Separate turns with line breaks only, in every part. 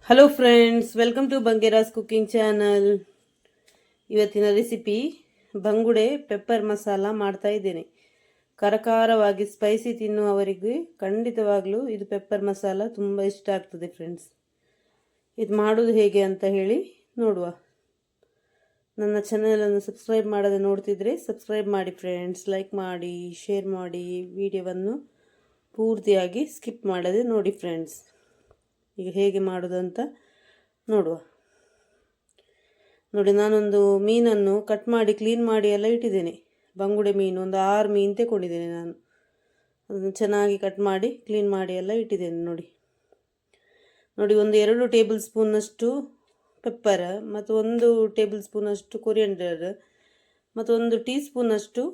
Hello friends, welcome to Bangera's cooking channel. ಇವತ್ತಿನ recipe ಬಂಗುಡೆ pepper masala ಮಾಡ್ತಾ ಇದ್ದೇನೆ. ಖಾರವಾಗಿ ಸ್ಪೈಸಿ ತಿನ್ನುವವರಿಗೆ ಖಂಡಿತವಾಗ್ಲೂ ಇದು ಪೆಪ್ಪರ್ ಮಸಾಲ ತುಂಬ ಇಷ್ಟ ಆಗ್ತದೆ ಫ್ರೆಂಡ್ಸ್. ಇದು ಮಾಡೋದು ಹೇಗೆ ಅಂತ ಹೇಳಿ ನೋಡುವ. ನನ್ನ ಚಾನಲನ್ನು ಸಬ್ಸ್ಕ್ರೈಬ್ ಮಾಡದೆ ನೋಡ್ತಿದ್ರೆ ಸಬ್ಸ್ಕ್ರೈಬ್ ಮಾಡಿ ಫ್ರೆಂಡ್ಸ್, ಲೈಕ್ ಮಾಡಿ, ಶೇರ್ ಮಾಡಿ, ವಿಡಿಯೋವನ್ನು ಪೂರ್ತಿಯಾಗಿ ಸ್ಕಿಪ್ ಮಾಡದೆ ನೋಡಿ ಫ್ರೆಂಡ್ಸ್. ಈಗ ಹೇಗೆ ಮಾಡೋದು ಅಂತ ನೋಡುವ. ನೋಡಿ, ನಾನೊಂದು ಮೀನನ್ನು ಕಟ್ ಮಾಡಿ ಕ್ಲೀನ್ ಮಾಡಿ ಎಲ್ಲ ಇಟ್ಟಿದ್ದೇನೆ. ಬಂಗುಡೆ ಮೀನು ಒಂದು 6 ಮೀನು ತಗೊಂಡಿದ್ದೇನೆ ನಾನು. ಅದನ್ನು ಚೆನ್ನಾಗಿ ಕಟ್ ಮಾಡಿ ಕ್ಲೀನ್ ಮಾಡಿ ಎಲ್ಲ ಇಟ್ಟಿದ್ದೇನೆ. ನೋಡಿ, ಒಂದು 2 ಟೇಬಲ್ ಸ್ಪೂನಷ್ಟು ಪೆಪ್ಪರ್ ಮತ್ತು 1 ಟೇಬಲ್ ಸ್ಪೂನಷ್ಟು ಕೊರಿಯಂಡರ್ ಮತ್ತು 1 ಟೀ ಸ್ಪೂನಷ್ಟು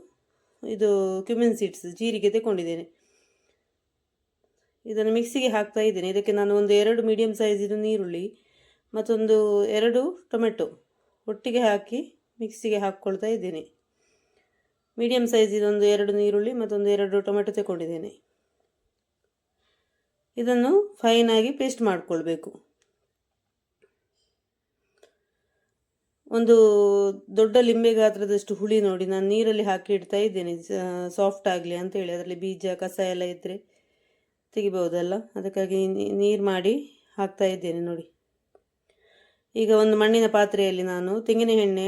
ಇದು ಕ್ಯುಮಿನ್ ಸೀಡ್ಸ್ ಜೀರಿಗೆ ತಗೊಂಡಿದ್ದೇನೆ. ಇದನ್ನು ಮಿಕ್ಸಿಗೆ ಹಾಕ್ತಾ ಇದ್ದೇನೆ. ಇದಕ್ಕೆ ನಾನು ಒಂದು 2 ಮೀಡಿಯಮ್ ಸೈಜಿದು ಈರುಳ್ಳಿ ಮತ್ತೊಂದು 2 ಟೊಮೆಟೊ ಒಟ್ಟಿಗೆ ಹಾಕಿ ಮಿಕ್ಸಿಗೆ ಹಾಕ್ಕೊಳ್ತಾ ಇದ್ದೇನೆ. ಮೀಡಿಯಮ್ ಸೈಜಿದೊಂದು 2 ಈರುಳ್ಳಿ ಮತ್ತೊಂದು 2 ಟೊಮೆಟೊ ತಗೊಂಡಿದ್ದೇನೆ. ಇದನ್ನು ಫೈನಾಗಿ ಪೇಸ್ಟ್ ಮಾಡಿಕೊಳ್ಬೇಕು. ಒಂದು ದೊಡ್ಡ ಲಿಂಬೆ ಗಾತ್ರದಷ್ಟು ಹುಳಿ ನೋಡಿ ನಾನು ನೀರಲ್ಲಿ ಹಾಕಿ ಇಡ್ತಾ ಇದ್ದೇನೆ, ಸಾಫ್ಟ್ ಆಗಲಿ ಅಂತೇಳಿ. ಅದರಲ್ಲಿ ಬೀಜ ಕಸ ಎಲ್ಲ ಇದ್ದರೆ ತೆಗಿಬಹುದಲ್ಲ, ಅದಕ್ಕಾಗಿ ನೀರು ಮಾಡಿ ಹಾಕ್ತಾ ಇದ್ದೇನೆ. ನೋಡಿ, ಈಗ ಒಂದು ಮಣ್ಣಿನ ಪಾತ್ರೆಯಲ್ಲಿ ನಾನು ತೆಂಗಿನ ಎಣ್ಣೆ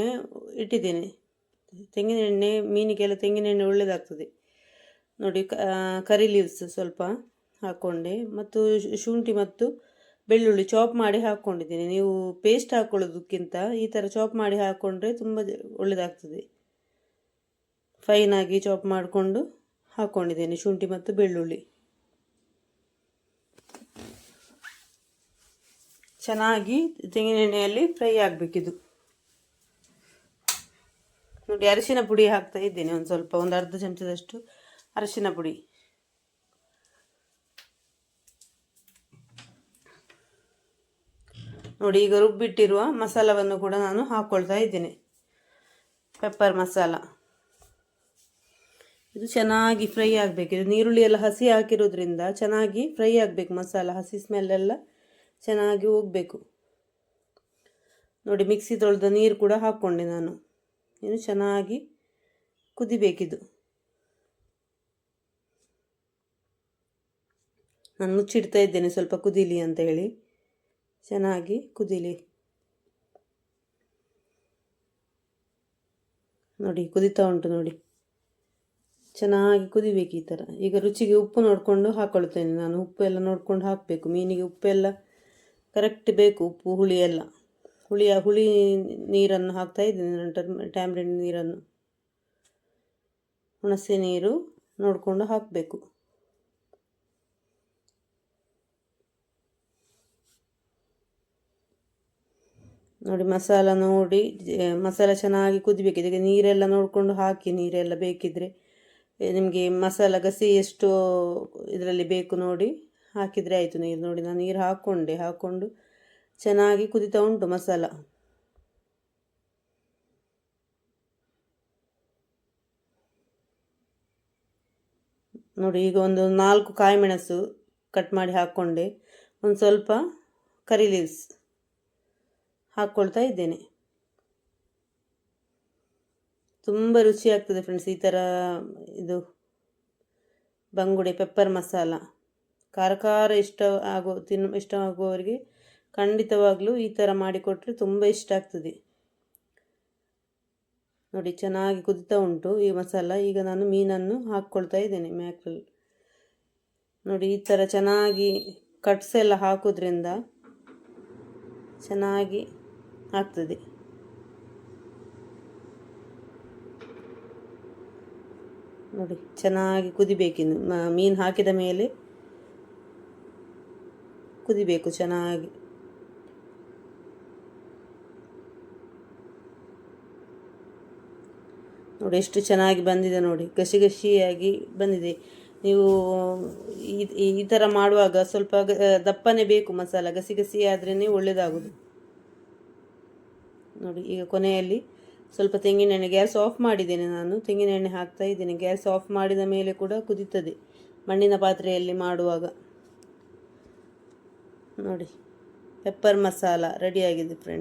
ಇಟ್ಟಿದ್ದೇನೆ. ತೆಂಗಿನ ಎಣ್ಣೆ ಮೀನಿಗೆಲ್ಲ ತೆಂಗಿನ ಎಣ್ಣೆ ಒಳ್ಳೆಯದಾಗ್ತದೆ. ನೋಡಿ, ಕರಿ ಲೀವ್ಸ್ ಸ್ವಲ್ಪ ಹಾಕ್ಕೊಂಡೆ ಮತ್ತು ಶುಂಠಿ ಮತ್ತು ಬೆಳ್ಳುಳ್ಳಿ ಚಾಪ್ ಮಾಡಿ ಹಾಕ್ಕೊಂಡಿದ್ದೇನೆ. ನೀವು ಪೇಸ್ಟ್ ಹಾಕ್ಕೊಳ್ಳೋದಕ್ಕಿಂತ ಈ ಥರ ಚಾಪ್ ಮಾಡಿ ಹಾಕ್ಕೊಂಡ್ರೆ ತುಂಬ ಒಳ್ಳೆಯದಾಗ್ತದೆ. ಫೈನಾಗಿ ಚಾಪ್ ಮಾಡಿಕೊಂಡು ಹಾಕ್ಕೊಂಡಿದ್ದೇನೆ ಶುಂಠಿ ಮತ್ತು ಬೆಳ್ಳುಳ್ಳಿ. ಚೆನ್ನಾಗಿ ತೆಂಗಿನ ಎಣ್ಣೆಯಲ್ಲಿ ಫ್ರೈ ಆಗಬೇಕಿದು. ನೋಡಿ, ಅರಿಶಿನ ಪುಡಿ ಹಾಕ್ತಾ ಇದ್ದೇನೆ. ಒಂದು ಸ್ವಲ್ಪ, ಒಂದು ಅರ್ಧ ಚಮಚದಷ್ಟು ಅರಿಶಿನ ಪುಡಿ. ನೋಡಿ, ಈಗ ರುಬ್ಬಿಟ್ಟಿರುವ ಮಸಾಲವನ್ನು ಕೂಡ ನಾನು ಹಾಕ್ಕೊಳ್ತಾ ಇದ್ದೇನೆ. ಪೆಪ್ಪರ್ ಮಸಾಲ ಇದು ಚೆನ್ನಾಗಿ ಫ್ರೈ ಆಗಬೇಕು. ಇದು ನೀರುಳ್ಳಿ ಎಲ್ಲ ಹಸಿ ಹಾಕಿರೋದ್ರಿಂದ ಚೆನ್ನಾಗಿ ಫ್ರೈ ಆಗಬೇಕು. ಮಸಾಲ ಹಸಿ ಸ್ಮೆಲ್ಲೆಲ್ಲ ಚೆನ್ನಾಗಿ ಹೋಗಬೇಕು. ನೋಡಿ, ಮಿಕ್ಸಿ ತೊಳೆದ ನೀರು ಕೂಡ ಹಾಕ್ಕೊಂಡೆ ನಾನು. ಇನ್ನು ಚೆನ್ನಾಗಿ ಕುದಿಬೇಕಿದು. ನಾನು ಮುಚ್ಚಿಡ್ತಾ ಇದ್ದೇನೆ ಸ್ವಲ್ಪ ಕುದೀಲಿ ಅಂತ ಹೇಳಿ. ಚೆನ್ನಾಗಿ ಕುದೀಲಿ. ನೋಡಿ, ಕುದೀತಾ ಉಂಟು. ನೋಡಿ, ಚೆನ್ನಾಗಿ ಕುದಿಬೇಕು ಈ ಥರ. ಈಗ ರುಚಿಗೆ ಉಪ್ಪು ನೋಡಿಕೊಂಡು ಹಾಕ್ಕೊಳ್ತೇನೆ ನಾನು. ಉಪ್ಪು ಎಲ್ಲ ನೋಡ್ಕೊಂಡು ಹಾಕಬೇಕು. ಮೀನಿಗೆ ಉಪ್ಪೆಲ್ಲ ಕರೆಕ್ಟ್ ಬೇಕು, ಉಪ್ಪು ಹುಳಿ ಎಲ್ಲ. ಹುಳಿ ನೀರನ್ನು ಹಾಕ್ತಾ ಇದ್ದೀನಿ ನಾನು, ಟ್ಯಾಮ್ರಿನ್ ನೀರನ್ನು. ಹುಣಸೆ ನೀರು ನೋಡಿಕೊಂಡು ಹಾಕಬೇಕು. ನೋಡಿ, ಮಸಾಲ ಚೆನ್ನಾಗಿ ಕುದಿಬೇಕು. ಇದಕ್ಕೆ ನೀರೆಲ್ಲ ನೋಡಿಕೊಂಡು ಹಾಕಿ. ನೀರೆಲ್ಲ ಬೇಕಿದ್ರೆ ನಿಮಗೆ ಮಸಾಲ ಗಸಿ ಎಷ್ಟು ಇದರಲ್ಲಿ ಬೇಕು ನೋಡಿ ಹಾಕಿದರೆ ಆಯಿತು ನೀರು. ನೋಡಿ, ನಾನು ನೀರು ಹಾಕ್ಕೊಂಡು ಚೆನ್ನಾಗಿ ಕುದಿತಾ ಉಂಟು ಮಸಾಲ. ನೋಡಿ, ಈಗ ಒಂದು 4 ಕಾಯಿ ಮೆಣಸು ಕಟ್ ಮಾಡಿ ಹಾಕ್ಕೊಂಡೆ. ಒಂದು ಸ್ವಲ್ಪ ಕರಿ ಲೀವ್ಸ್ ಹಾಕ್ಕೊಳ್ತಾ ಇದ್ದೇನೆ. ತುಂಬ ರುಚಿ ಆಗ್ತದೆ ಫ್ರೆಂಡ್ಸ್ ಈ ಥರ ಇದು ಬಂಗುಡೆ ಪೆಪ್ಪರ್ ಮಸಾಲ. ಖಾರ ಇಷ್ಟವಾಗುವವರಿಗೆ ಖಂಡಿತವಾಗ್ಲೂ ಈ ಥರ ಮಾಡಿಕೊಟ್ರೆ ತುಂಬ ಇಷ್ಟ ಆಗ್ತದೆ. ನೋಡಿ, ಚೆನ್ನಾಗಿ ಕುದಿತಾ ಉಂಟು ಈ ಮಸಾಲ. ಈಗ ನಾನು ಮೀನನ್ನು ಹಾಕ್ಕೊಳ್ತಾ ಇದ್ದೇನೆ, ಮ್ಯಾಕ್ರಲ್. ನೋಡಿ, ಈ ಥರ ಚೆನ್ನಾಗಿ ಕಟ್ಸ್ ಎಲ್ಲ ಹಾಕೋದ್ರಿಂದ ಚೆನ್ನಾಗಿ ಆಗ್ತದೆ. ನೋಡಿ, ಚೆನ್ನಾಗಿ ಕುದಿಬೇಕಿನ್ನು. ಮೀನು ಹಾಕಿದ ಮೇಲೆ ಕುದಿಬೇಕು ಚೆನ್ನಾಗಿ. ನೋಡಿ, ಎಷ್ಟು ಚೆನ್ನಾಗಿ ಬಂದಿದೆ. ನೋಡಿ, ಗಸಿಯಾಗಿ ಬಂದಿದೆ. ನೀವು ಈ ಥರ ಮಾಡುವಾಗ ಸ್ವಲ್ಪ ದಪ್ಪನೆ ಬೇಕು ಮಸಾಲ. ಗಸಿ ಆದ್ರೇ ಒಳ್ಳೆಯದಾಗೋದು. ನೋಡಿ, ಈಗ ಕೊನೆಯಲ್ಲಿ ಸ್ವಲ್ಪ ತೆಂಗಿನ ಎಣ್ಣೆ, ಗ್ಯಾಸ್ ಆಫ್ ಮಾಡಿದ್ದೇನೆ ನಾನು. ತೆಂಗಿನ ಎಣ್ಣೆ ಹಾಕ್ತಾ ಇದ್ದೇನೆ. ಗ್ಯಾಸ್ ಆಫ್ ಮಾಡಿದ ಮೇಲೆ ಕೂಡ ಕುದೀತದೆ ಮಣ್ಣಿನ ಪಾತ್ರೆಯಲ್ಲಿ ಮಾಡುವಾಗ. ನೋಡಿ, ಪೆಪ್ಪರ್ ಮಸಾಲ ರೆಡಿಯಾಗಿದೆ ಫ್ರೆಂಡ್ಸ್.